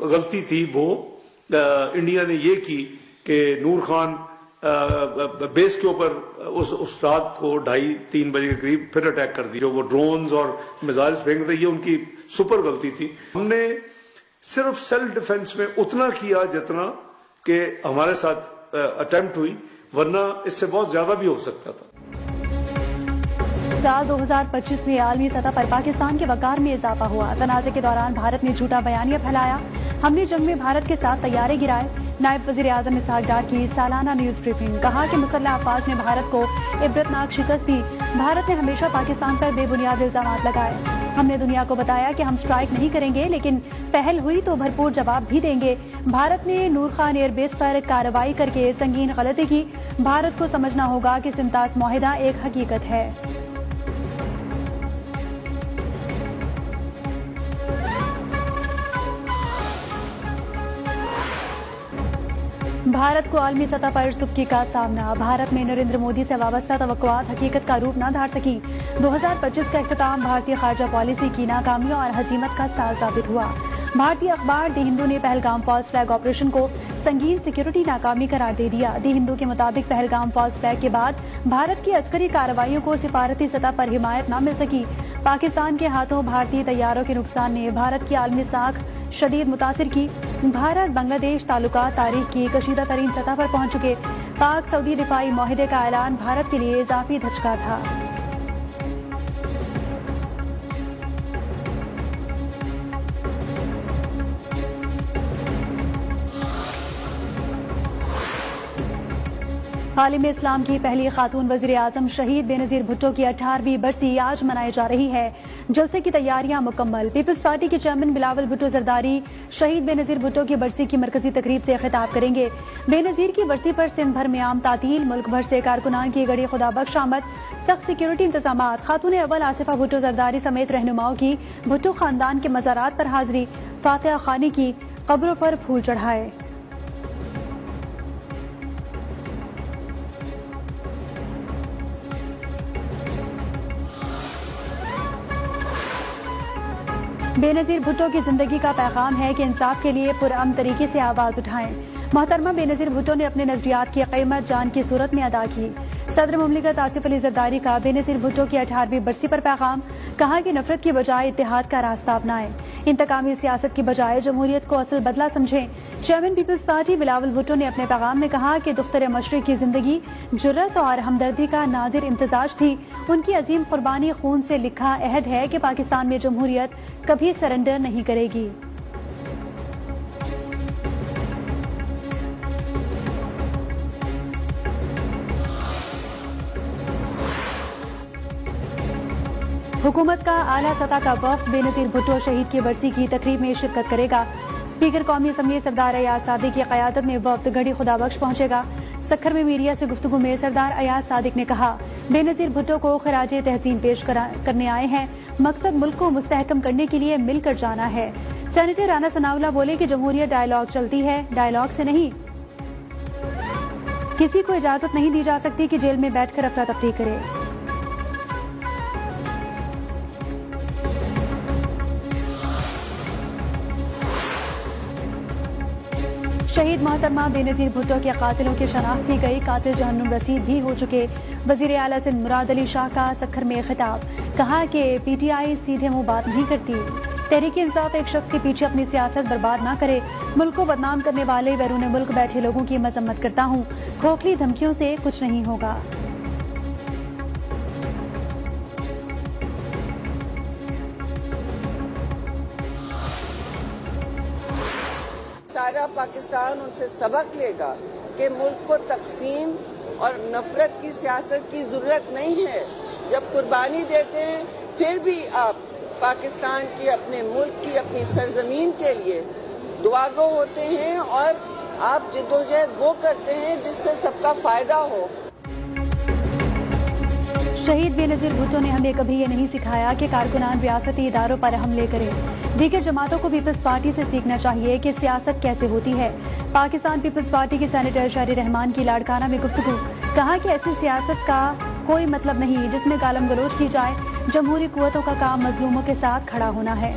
غلطی تھی وہ انڈیا نے یہ کی کہ نور خان بیس کے اوپر اس رات کو 2:30-3 بجے کے قریب پھر اٹیک کر دی. جو وہ ڈرونز اور میزائل پھینک رہے، یہ ان کی سپر غلطی تھی. ہم نے صرف سیلف ڈیفنس میں اتنا کیا جتنا کہ ہمارے ساتھ اٹیمپٹ ہوئی، ورنہ اس سے بہت زیادہ بھی ہو سکتا تھا. سال 2025 میں عالمی سطح پر پاکستان کے وقار میں اضافہ ہوا. تنازع کے دوران بھارت نے جھوٹا بیانیہ پھیلایا. ہم نے جنگ میں بھارت کے ساتھ طیارے گرائے. نائب وزیر اعظم اسحاق ڈار کی سالانہ نیوز بریفنگ. کہا کہ مسلح افواج نے بھارت کو عبرتناک شکست دی. بھارت نے ہمیشہ پاکستان پر بے بنیاد الزامات لگائے. ہم نے دنیا کو بتایا کہ ہم سٹرائک نہیں کریں گے، لیکن پہل ہوئی تو بھرپور جواب بھی دیں گے. بھارت نے نور خان ایئر بیس پر کارروائی کر کے سنگین غلطی کی. بھارت کو سمجھنا ہوگا کہ سمتاز معاہدہ ایک حقیقت ہے. بھارت کو عالمی سطح پر سبکی کا سامنا. بھارت میں نریندر مودی سے وابستہ توقعات حقیقت کا روپ نہ دھار سکی. 2025 کا اختتام بھارتی خارجہ پالیسی کی ناکامیوں اور ہزیمت کا ساز ثابت ہوا. بھارتی اخبار دی ہندو نے پہلگام فالس فلیگ آپریشن کو سنگین سیکیورٹی ناکامی قرار دے دیا. دی ہندو کے مطابق پہلگام فالس فلیگ کے بعد بھارت کی عسکری کارروائیوں کو سفارتی سطح پر حمایت نہ مل سکی. پاکستان کے ہاتھوں بھارتی طیاروں کے نقصان نے بھارت کی عالمی ساکھ شدید متاثر کی. بھارت بنگلہ دیش تعلقات تاریخ کی کشیدہ ترین سطح پر پہنچ چکے. پاک سعودی دفاعی معاہدے کا اعلان بھارت کے لیے اضافی دھچکا تھا. عالم اسلام کی پہلی خاتون وزیر اعظم شہید بے نظیر بھٹو کی 18ویں برسی آج منائی جا رہی ہے. جلسے کی تیاریاں مکمل. پیپلز پارٹی کے چیئرمین بلاول بھٹو زرداری شہید بے نظیر بھٹو کی برسی کی مرکزی تقریب سے خطاب کریں گے. بے نظیر کی برسی پر سندھ بھر میں عام تعطیل. ملک بھر سے کارکنان کی گڑی خدا بخش آمد. سخت سیکیورٹی انتظامات. خاتون اول آصفہ بھٹو زرداری سمیت رہنماؤں کی بھٹو خاندان کے مزارات پر حاضری. فاتحہ خوانی کی. قبروں پر پھول چڑھائے. بے نظیر بھٹو کی زندگی کا پیغام ہے کہ انصاف کے لیے پرامن طریقے سے آواز اٹھائیں. محترمہ بے نظیر بھٹو نے اپنے نظریات کی قیمت جان کی صورت میں ادا کی. صدر مملکت آصف علی زرداری کا بے نظیر بھٹو کی 18ویں برسی پر پیغام. کہا کہ نفرت کی بجائے اتحاد کا راستہ اپنائیں. انتقامی سیاست کی بجائے جمہوریت کو اصل بدلہ سمجھیں. Chairman Peoples Party Bilawal Bhutto نے اپنے پیغام میں کہا کہ دختر مشرق کی زندگی جرأت اور ہمدردی کا نادر امتزاج تھی. ان کی عظیم قربانی خون سے لکھا عہد ہے کہ پاکستان میں جمہوریت کبھی سرنڈر نہیں کرے گی. حکومت کا اعلیٰ سطح کا وفد بے نظیر بھٹو شہید کی برسی کی تقریب میں شرکت کرے گا. اسپیکر قومی اسمبلی سردار ایاز صادق کی قیادت میں وفد گڑھی خدا بخش پہنچے گا. سکھر میں میڈیا سے گفتگو میں سردار ایاز صادق نے کہا بے نظیر بھٹو کو خراج تحسین پیش کرنے آئے ہیں. مقصد ملک کو مستحکم کرنے کے لیے مل کر جانا ہے. سینیٹر رانا ثناءاللہ بولے کہ جمہوریت ڈائیلاگ چلتی ہے، ڈائیلاگ سے نہیں. کسی کو اجازت نہیں دی جا سکتی کہ جیل میں بیٹھ کر افراتفری کرے. شہید محترمہ بے نظیر بھٹو کے قاتلوں کی شناخت کی گئی. قاتل جہنم رسید بھی ہو چکے. وزیر اعلیٰ سندھ مراد علی شاہ کا سکھر میں خطاب. کہا کہ پی ٹی آئی سیدھے منہ بات نہیں کرتی. تحریک انصاف ایک شخص کے پیچھے اپنی سیاست برباد نہ کرے. ملک کو بدنام کرنے والے بیرون ملک بیٹھے لوگوں کی مذمت کرتا ہوں. کھوکھلی دھمکیوں سے کچھ نہیں ہوگا. سارا پاکستان ان سے سبق لے گا کہ ملک کو تقسیم اور نفرت کی سیاست کی ضرورت نہیں ہے. جب قربانی دیتے ہیں پھر بھی آپ پاکستان کی، اپنے ملک کی، اپنی سرزمین کے لیے دعاگو ہوتے ہیں اور آپ جدوجہد وہ کرتے ہیں جس سے سب کا فائدہ ہو. شہید بے نظیر بھٹو نے ہمیں کبھی یہ نہیں سکھایا کہ کارکنان ریاستی اداروں پر حملے کریں. دیگر جماعتوں کو پیپلز پارٹی سے سیکھنا چاہیے کہ سیاست کیسے ہوتی ہے. پاکستان پیپلز پارٹی کے سینیٹر شہری رحمان کی لاڑکانہ میں گفتگو. کہا کہ ایسی سیاست کا کوئی مطلب نہیں جس میں گالم گلوچ کی جائے. جمہوری قوتوں کا کام مظلوموں کے ساتھ کھڑا ہونا ہے.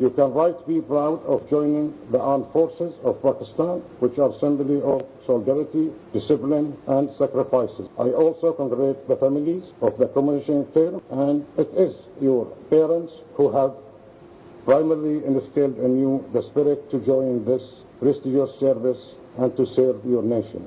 You can right be proud of joining the armed forces of Pakistan, which are symbol of solidarity, discipline and sacrifices. I also congratulate the families of the commissioning term, and it is your parents who have primarily instilled in you the spirit to join this prestigious service and to serve your nation.